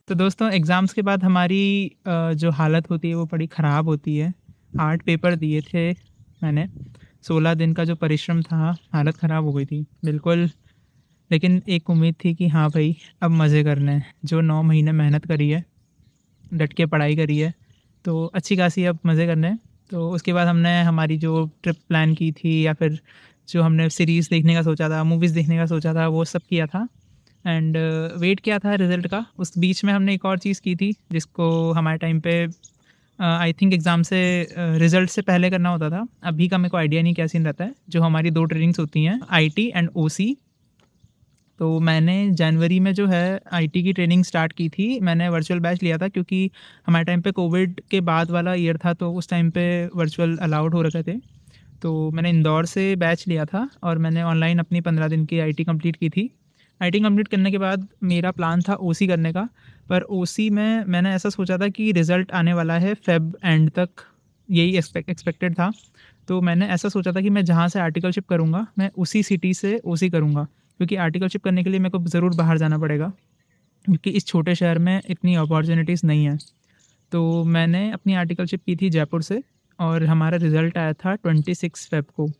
तो दोस्तों एग्ज़ाम्स के बाद हमारी जो हालत होती है वो बड़ी ख़राब होती है। 8 पेपर दिए थे मैंने, 16 दिन का जो परिश्रम था, हालत ख़राब हो गई थी, बिल्कुल। लेकिन एक उम्मीद थी कि हाँ भाई, अब मज़े करने हैं। जो 9 महीने मेहनत करी है, डट के पढ़ाई करी है, तो अच्छी खासी अब मज़े करने हैं। तो उसके बाद हमने हमारी जो ट्रिप प्लान की थी या फिर जो हमने सीरीज़ देखने का सोचा था, मूवीज़ देखने का सोचा था, वो सब किया था। एंड वेट किया था रिज़ल्ट का। उस बीच में हमने एक और चीज़ की थी जिसको हमारे टाइम पे आई थिंक एग्ज़ाम से रिज़ल्ट से पहले करना होता था। अभी का मेरे को आइडिया नहीं क्या सीन रहता है। जो हमारी 2 ट्रेनिंग्स होती हैं, आईटी एंड ओसी। तो मैंने जनवरी में जो है आईटी की ट्रेनिंग स्टार्ट की थी। मैंने वर्चुअल बैच लिया था क्योंकि हमारे टाइम पे कोविड के बाद वाला ईयर था, तो उस टाइम पे वर्चुअल अलाउड हो रखे थे। तो मैंने इंदौर से बैच लिया था और मैंने ऑनलाइन अपनी 15 दिन की आईटी कंप्लीट की थी। आईटी कंप्लीट करने के बाद मेरा प्लान था ओसी करने का, पर ओसी में मैंने ऐसा सोचा था कि रिज़ल्ट आने वाला है फ़ेब एंड तक, यही एक्सपेक्टेड था। तो मैंने ऐसा सोचा था कि मैं जहाँ से आर्टिकलशिप करूँगा, मैं उसी सिटी से ओसी करूँगा, क्योंकि आर्टिकलशिप करने के लिए मेरे को ज़रूर बाहर जाना पड़ेगा, क्योंकि इस छोटे शहर में इतनी अपॉर्च्युनिटीज़ नहीं है। तो मैंने अपनी आर्टिकलशिप की थी जयपुर से और हमारा रिज़ल्ट आया था 26 फ़ेब को।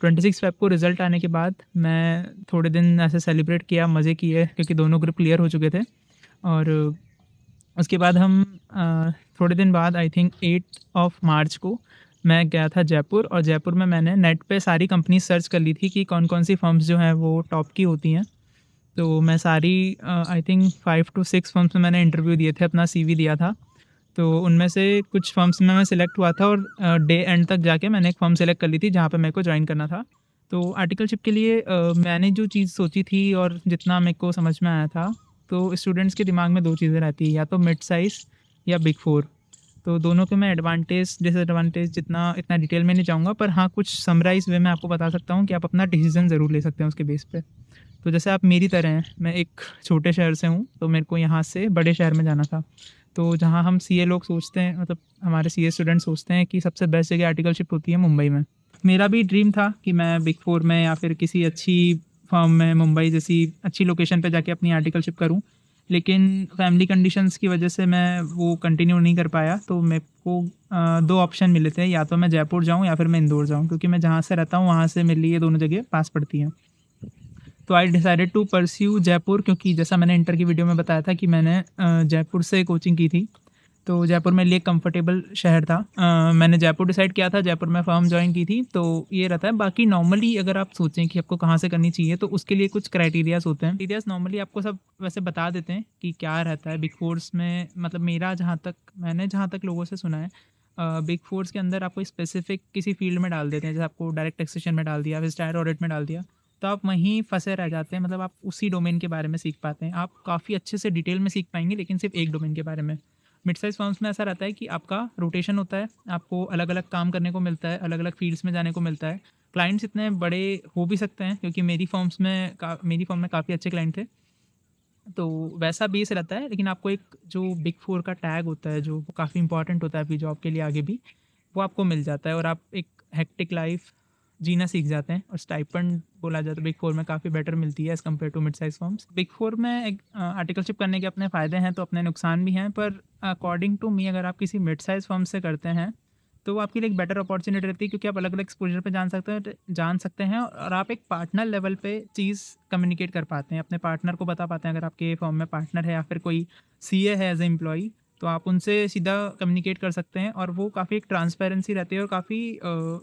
26 फ़ेब को रिज़ल्ट आने के बाद मैं थोड़े दिन ऐसे सेलिब्रेट किया, मज़े किए, क्योंकि दोनों ग्रुप क्लियर हो चुके थे। और उसके बाद हम थोड़े दिन बाद आई थिंक 8 ऑफ मार्च को मैं गया था जयपुर, और जयपुर में मैंने नेट पे सारी कंपनीज़ सर्च कर ली थी कि कौन-कौन सी फ़र्म्स जो हैं वो टॉप की होती हैं। तो मैं सारी आई थिंक 5 टू 6 फ़र्म्स में मैंने इंटरव्यू दिए थे, अपना सीवी दिया था। तो उनमें से कुछ फ़र्म्स में मैं सिलेक्ट हुआ था और डे एंड तक जाके मैंने एक फ़र्म सिलेक्ट कर ली थी जहाँ पे मेरे को जॉइन करना था। तो आर्टिकलशिप के लिए मैंने जो चीज़ सोची थी और जितना मेरे को समझ में आया था, तो स्टूडेंट्स के दिमाग में 2 चीज़ें रहती हैं, या तो मिड साइज़ या बिग 4। तो दोनों के मैं एडवांटेज, डिसएडवांटेज जितना इतना डिटेल में नहीं जाऊँगा, पर हाँ, कुछ समराइज़ वे में आपको बता सकता हूँ कि आप अपना डिसीज़न ज़रूर ले सकते हैं उसके बेस पे। तो जैसे आप मेरी तरह हैं, मैं एक छोटे शहर से हूँ, तो मेरे को यहाँ से बड़े शहर में जाना था। तो जहाँ हम सीए लोग सोचते हैं, मतलब हमारे सीए स्टूडेंट सोचते हैं कि सबसे बेस्ट जगह आर्टिकलशिप होती है मुंबई में। मेरा भी ड्रीम था कि मैं बिग 4 में या फिर किसी अच्छी फर्म में, मुंबई जैसी अच्छी लोकेशन पे जाके अपनी आर्टिकलशिप करूँ। लेकिन फैमिली कंडीशंस की वजह से मैं वो कंटिन्यू नहीं कर पाया। तो मेरे को 2 ऑप्शन मिले थे, या तो मैं जयपुर जाऊँ या फिर मैं इंदौर जाऊँ, क्योंकि मैं जहाँ से रहता हूँ वहाँ से मेरे लिए ये दोनों जगह पास पड़ती हैं। तो I decided to pursue Jaipur, क्योंकि जैसा मैंने इंटर की वीडियो में बताया था कि मैंने जयपुर से कोचिंग की थी। तो जयपुर मेरे लिए कंफर्टेबल शहर था। मैंने जयपुर डिसाइड किया था, जयपुर में फ़र्म जॉइन की थी, तो ये रहता है। बाकी नॉर्मली अगर आप सोचें कि आपको कहाँ से करनी चाहिए, तो उसके लिए कुछ क्राइटेरियाज़ होते हैं। क्राइटेरियाज़ नॉर्मली आपको सब वैसे बता देते हैं कि क्या रहता है बिग फोर्स में। मतलब मेरा जहाँ तक लोगों से सुना है, बिग फोर्स के अंदर आपको स्पेसिफिक किसी फील्ड में डाल देते हैं। जैसे आपको डायरेक्ट टैक्सेशन में डाल दिया, फिर स्टैट ऑडिट में डाल दिया, तो आप वहीं फँसे रह जाते हैं। मतलब आप उसी डोमेन के बारे में सीख पाते हैं। आप काफ़ी अच्छे से डिटेल में सीख पाएँगे, लेकिन सिर्फ़ एक डोमेन के बारे में। मिड साइज़ फर्म्स में ऐसा रहता है कि आपका रोटेशन होता है, आपको अलग-अलग काम करने को मिलता है, अलग-अलग फ़ील्ड्स में जाने को मिलता है। क्लाइंट्स इतने बड़े हो भी सकते हैं, क्योंकि मेरी फ़र्म में काफ़ी अच्छे क्लाइंट थे। तो वैसा बेस रहता है, लेकिन आपको एक जो बिग 4 का टैग होता है, जो काफ़ी इम्पोर्टेंट होता है आपकी जॉब के लिए आगे भी, वो आपको मिल जाता है और आप एक हेक्टिक लाइफ़ जीना सीख जाते हैं। और स्टाइपेंड बोला जाए तो बिग 4 में काफ़ी बेटर मिलती है as compare to mid size firms. Big 4 में एक आर्टिकलशिप करने के अपने फ़ायदे हैं, तो अपने नुकसान भी हैं, पर अकॉर्डिंग टू मी अगर आप किसी मिड साइज़ फर्म से करते हैं, तो वो आपके लिए एक बेटर अपॉर्च्युनिटी रहती है, क्योंकि आप अलग-अलग एक्सपोज़र पे जान सकते हैं और आप एक पार्टनर लेवल पे चीज़ कम्युनिकेट कर पाते हैं। अपने पार्टनर को बता पाते हैं, अगर आपके फर्म में पार्टनर है या फिर कोई सीए है एज़ अ एम्प्लॉयी, तो आप उनसे सीधा कम्युनिकेट कर सकते हैं, और वो काफ़ी एक ट्रांसपेरेंसी रहती है और काफ़ी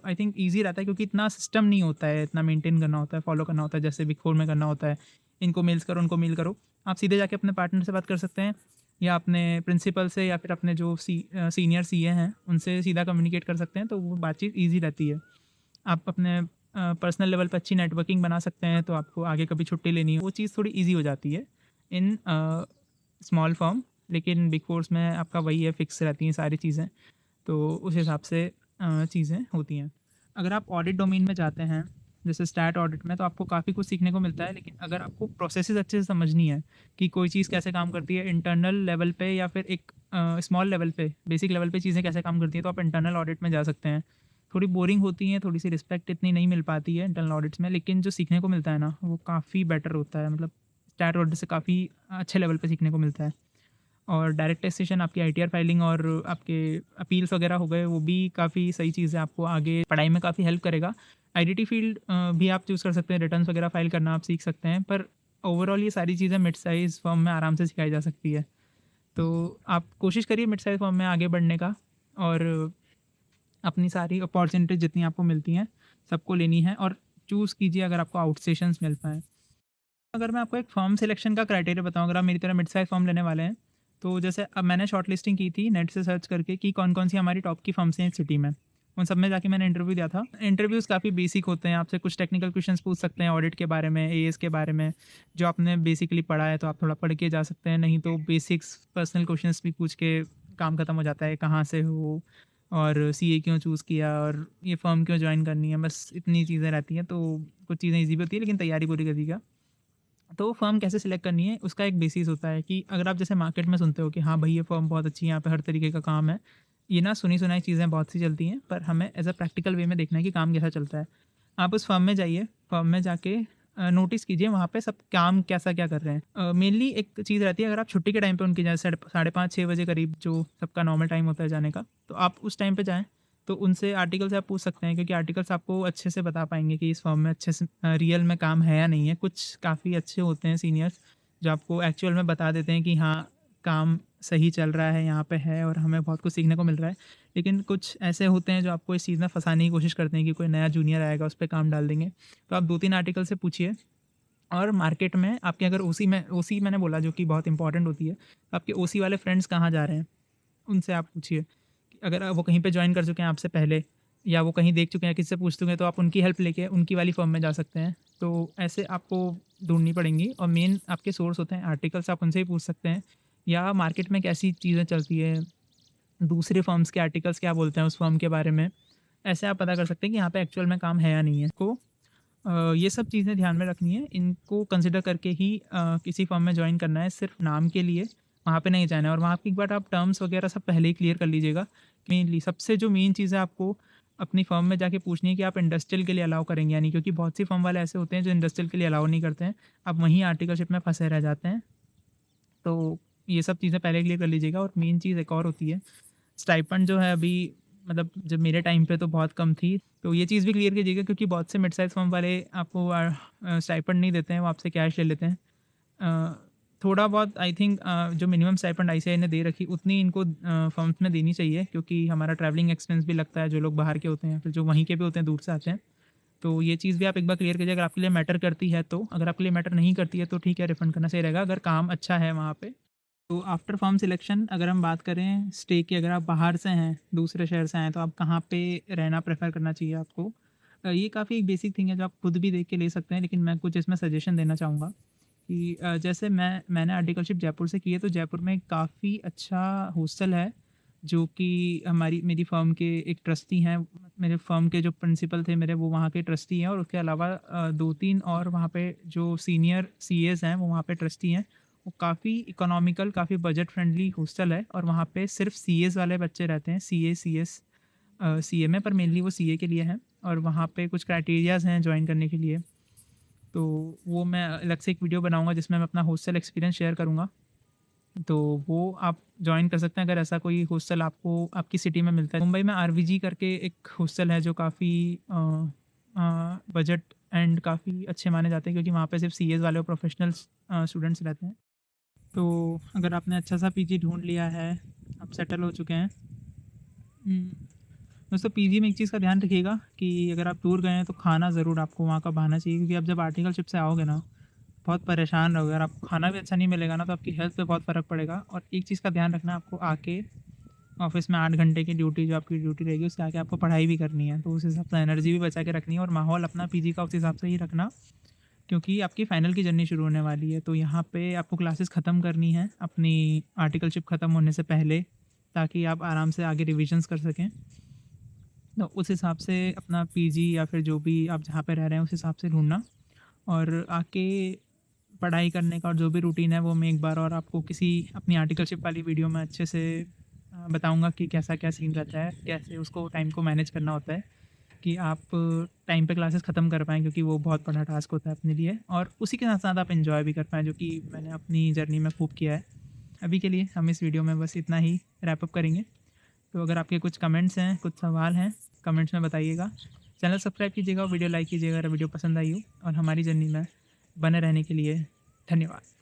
आई थिंक ईज़ी रहता है, क्योंकि इतना सिस्टम नहीं होता है, इतना मेंटेन करना होता है, फॉलो करना होता है, जैसे बिग 4 में करना होता है। इनको मेल्स करो, उनको मेल करो। आप सीधे जाके अपने पार्टनर से बात कर सकते हैं, या अपने प्रिंसिपल से, या फिर अपने जो सीनियर सीए हैं, उनसे सीधा कम्युनिकेट कर सकते हैं, तो वो बातचीत ईज़ी रहती है। आप अपने पर्सनल लेवल पे अच्छी नेटवर्किंग बना सकते हैं, तो आपको आगे कभी छुट्टी लेनी है, वो चीज़ थोड़ी ईज़ी हो जाती है इन स्मॉल फर्म। लेकिन बिग फोर्स में आपका वही है, फिक्स रहती हैं सारी चीज़ें, तो उस हिसाब से चीज़ें होती हैं। अगर आप ऑडिट डोमेन में जाते हैं, जैसे स्टैट ऑडिट में, तो आपको काफ़ी कुछ सीखने को मिलता है, लेकिन अगर आपको प्रोसेसेस अच्छे से समझनी है कि कोई चीज़ कैसे काम करती है इंटरनल लेवल पे, या फिर एक स्मॉल लेवल पे, बेसिक लेवल पे चीज़ें कैसे काम करती हैं, तो आप इंटरनल ऑडिट में जा सकते हैं। थोड़ी बोरिंग होती हैं, थोड़ी-सी रिस्पेक्ट इतनी नहीं मिल पाती है इंटरनल ऑडिट्स में, लेकिन जो सीखने को मिलता है ना, वो काफ़ी बेटर होता है। मतलब स्टैट ऑडिट से काफ़ी अच्छे लेवल पे सीखने को मिलता है। और डायरेक्ट टैक्सेशन, आपकी आईटीआर फाइलिंग और आपके अपील्स वगैरह हो गए, वो भी काफ़ी सही चीज़ है, आपको आगे पढ़ाई में काफ़ी हेल्प करेगा। आईडीटी फील्ड भी आप चूज़ कर सकते हैं, रिटर्न्स वगैरह फाइल करना आप सीख सकते हैं, पर ओवरऑल ये सारी चीज़ें मिड साइज़ फर्म में आराम से सिखाई जा सकती है। तो आप कोशिश करिए मिड साइज़ फर्म में आगे बढ़ने का, और अपनी सारी अपॉर्च्युनिटीज़ जितनी आपको मिलती हैं, सबको लेनी है और चूज़ कीजिए अगर आपको आउट सेशंस मिल पाएँ। अगर मैं आपको एक फर्म सिलेक्शन का क्राइटेरिया बताऊँ, अगर आप मेरी तरह मिड साइज़ फर्म लेने वाले हैं, तो जैसे अब मैंने शॉर्ट लिस्टिंग की थी नेट से सर्च करके कि कौन-कौन सी हमारी टॉप की फर्म्स हैं इस सिटी में। उन सब में जाके मैंने इंटरव्यू दिया था। इंटरव्यूज़ काफ़ी बेसिक होते हैं, आपसे कुछ टेक्निकल क्वेश्चंस पूछ सकते हैं ऑडिट के बारे में, एएस के बारे में, जो आपने बेसिकली पढ़ा है तो आप थोड़ा पढ़ के जा सकते हैं, नहीं तो बेसिक्स पर्सनल क्वेश्चंस भी पूछ के काम खत्म हो जाता है, कहाँ से हो और सीए क्यों चूज़ किया और ये फर्म क्यों जॉइन करनी है, बस इतनी चीज़ें रहती हैं। तो कुछ चीज़ें ईज़ी भी होती है, लेकिन तैयारी पूरी करिएगा। तो फर्म कैसे सिलेक्ट करनी है, उसका एक बेसिस होता है कि अगर आप जैसे मार्केट में सुनते हो कि हाँ भाई ये फर्म बहुत अच्छी है, यहाँ पे हर तरीके का काम है। ये ना सुनी-सुनाई चीज़ें बहुत सी चलती हैं, पर हमें एज़ अ प्रैक्टिकल वे में देखना है कि काम कैसा चलता है। आप उस फर्म में जाइए, फर्म में जाके नोटिस कीजिए वहाँ पे सब काम कैसा क्या कर रहे हैं। मेनली एक चीज़ रहती है, अगर आप छुट्टी के टाइम पे उनकी जाएँ, साढ़े 5-6 बजे करीब जो सबका नॉर्मल टाइम होता है जाने का, तो आप उस टाइम पे जाएँ। तो उनसे आर्टिकल से आप पूछ सकते हैं, क्योंकि आर्टिकल्स आपको अच्छे से बता पाएँगे कि इस फर्म में अच्छे से रियल में काम है या नहीं है। कुछ काफ़ी अच्छे होते हैं सीनियर्स, जो आपको एक्चुअल में बता देते हैं कि हाँ, काम सही चल रहा है, यहाँ पे है और हमें बहुत कुछ सीखने को मिल रहा है। लेकिन कुछ ऐसे होते हैं जो आपको इस चीज़ में फँसाने की कोशिश करते हैं कि कोई नया जूनियर आएगा, उस पे काम डाल देंगे। तो आप 2-3 आर्टिकल से पूछिए, और मार्केट में आपके अगर ओसी मैंने बोला जो कि बहुत इंपॉर्टेंट होती है, तो आपके ओसी वाले फ्रेंड्स कहाँ जा रहे हैं, उनसे आप पूछिए। कि अगर वो कहीं पे जॉइन कर चुके हैं आपसे पहले, या वो कहीं देख चुके हैं, किसी से पूछ चुके हैं, तो आप उनकी हेल्प लेके उनकी वाली फ़र्म में जा सकते हैं। तो ऐसे आपको ढूँढनी पड़ेंगी, और मेन आपके सोर्स होते हैं आर्टिकल्स, आप उनसे ही पूछ सकते हैं, या मार्केट में कैसी चीज़ें चलती है, दूसरे फ़र्म्स के आर्टिकल्स क्या बोलते हैं उस फ़र्म के बारे में। ऐसे आप पता कर सकते हैं कि यहाँ पे एक्चुअल में काम है या नहीं है। को ये सब चीज़ें ध्यान में रखनी है, इनको कंसिडर करके ही किसी फ़र्म में जॉइन करना है, सिर्फ़ नाम के लिए वहाँ पे नहीं जाना है। और वहाँ पे एक बार आप टर्म्स वगैरह सब पहले ही क्लियर कर लीजिएगा। मेनली सबसे जो मेन चीज़ है, आपको अपनी फ़र्म में जाके पूछनी है कि आप इंडस्ट्रियल के लिए अलाउ करेंगे या नहीं, क्योंकि बहुत सी फ़र्म वाले ऐसे होते हैं जो इंडस्ट्रियल के लिए अलाउ नहीं करते हैं। आप वहीं आर्टिकलशिप में फँसे रह जाते हैं। तो ये सब चीज़ें पहले क्लियर कर लीजिएगा। और मेन चीज़ एक और होती है, स्टाइपेंड जो है अभी, मतलब जब मेरे टाइम पे तो बहुत कम थी, तो ये चीज़ भी क्लियर कीजिएगा, क्योंकि बहुत से मिड साइज़ फर्म वाले आपको स्टाइपेंड नहीं देते हैं, वो आपसे कैश ले लेते हैं। अ, थोड़ा बहुत आई थिंक जो मिनिमम स्टाइपेंड आईसीएआई ने दे रखी, उतनी इनको फर्म्स में देनी चाहिए, क्योंकि हमारा ट्रैवलिंग एक्सपेंस भी लगता है, जो लोग बाहर के होते हैं, फिर जो वहीं के भी होते हैं, दूर से आते हैं। तो ये चीज़ भी आप एक बार क्लियर कीजिए, अगर आपके लिए मैटर करती है तो। अगर आपके लिए मैटर नहीं करती है तो ठीक है, रिफंड करना सही रहेगा, अगर काम अच्छा है वहाँ पे। तो आफ्टर फॉर्म सिलेक्शन अगर हम बात करें स्टे की, अगर आप बाहर से हैं, दूसरे शहर से आए, तो आप कहाँ पे रहना प्रेफ़र करना चाहिए आपको? ये काफ़ी एक बेसिक थिंग है जो आप खुद भी देख के ले सकते हैं, लेकिन मैं कुछ इसमें सजेशन देना चाहूँगा कि जैसे मैंने आर्टिकलशिप जयपुर से की है, तो जयपुर में काफ़ी अच्छा हॉस्टल है, जो कि मेरी फ़र्म के एक ट्रस्टी हैं, मेरे फ़र्म के जो प्रिंसिपल थे मेरे, वो वहाँ के ट्रस्टी हैं, और उसके अलावा 2-3 और वहाँ पे जो सीनियर सीएज़ हैं, वो वहाँ पे ट्रस्टी हैं। वो काफ़ी इकोनॉमिकल, काफ़ी बजट फ्रेंडली हॉस्टल है, और वहाँ पे सिर्फ़ सीएज़ वाले बच्चे रहते हैं, सीए, सीएस, सीए में, पर मेनली वो सीए के लिए हैं, और वहाँ पे कुछ क्राइटेरियाज़ हैं जॉइन करने के लिए। तो वो मैं अलग से एक वीडियो बनाऊँगा जिसमें मैं अपना हॉस्टल एक्सपीरियंस शेयर करूँगा। तो वो आप जॉइन कर सकते हैं अगर ऐसा कोई हॉस्टल आपको आपकी सिटी में मिलता है। मुंबई में आरवीजी करके एक हॉस्टल है जो काफ़ी बजट एंड काफ़ी अच्छे माने जाते हैं, क्योंकि वहाँ पे सिर्फ़ सीएज़ वाले और प्रोफ़ेशनल्स स्टूडेंट्स रहते हैं। तो अगर आपने अच्छा-सा पीजी ढूँढ लिया है, आप सेटल हो चुके हैं। दोस्तों पीजी में एक चीज़ का ध्यान रखिएगा कि अगर आप दूर गए हैं तो खाना ज़रूर आपको वहाँ का बहाना चाहिए, क्योंकि आप जब आर्टिकलशिप से आओगे ना, बहुत परेशान रहोगे। अगर आपको खाना भी अच्छा नहीं मिलेगा ना, तो आपकी हेल्थ पे बहुत फ़र्क पड़ेगा। और एक चीज़ का ध्यान रखना, आपको आके ऑफ़िस में 8 घंटे की ड्यूटी, जो आपकी ड्यूटी रहेगी, उससे आके आपको पढ़ाई भी करनी है। तो उस हिसाब से एनर्जी भी बचा के रखनी है, और माहौल अपना पीजी का उस हिसाब से ही रखना, क्योंकि आपकी फाइनल की जर्नी शुरू होने वाली है। तो यहाँ पे आपको क्लासेस ख़त्म करनी है अपनी आर्टिकलशिप ख़त्म होने से पहले, ताकि आप आराम से आगे रिविज़न्स कर सकें। तो उस हिसाब से अपना पीजी या फिर जो भी आप जहाँ पे रह रहे हैं उस हिसाब से ढूँढना, और आके पढ़ाई करने का और जो भी रूटीन है वो मैं एक बार और आपको किसी अपनी आर्टिकलशिप वाली वीडियो में अच्छे से बताऊँगा कि कैसा क्या सीन रहता है, कैसे उसको टाइम को मैनेज करना होता है, कि आप टाइम पे क्लासेस ख़त्म कर पाएँ, क्योंकि वो बहुत बड़ा टास्क होता है अपने लिए, और उसी के साथ-साथ आप एन्जॉय भी कर पाएँ, जो कि मैंने अपनी जर्नी में खूब किया है। अभी के लिए हम इस वीडियो में बस इतना ही रैप अप करेंगे। तो अगर आपके कुछ कमेंट्स हैं, कुछ सवाल हैं, कमेंट्स में बताइएगा। चैनल सब्सक्राइब कीजिएगा और वीडियो लाइक कीजिएगा अगर वीडियो पसंद आई हो, और हमारी जर्नी में बने रहने के लिए धन्यवाद।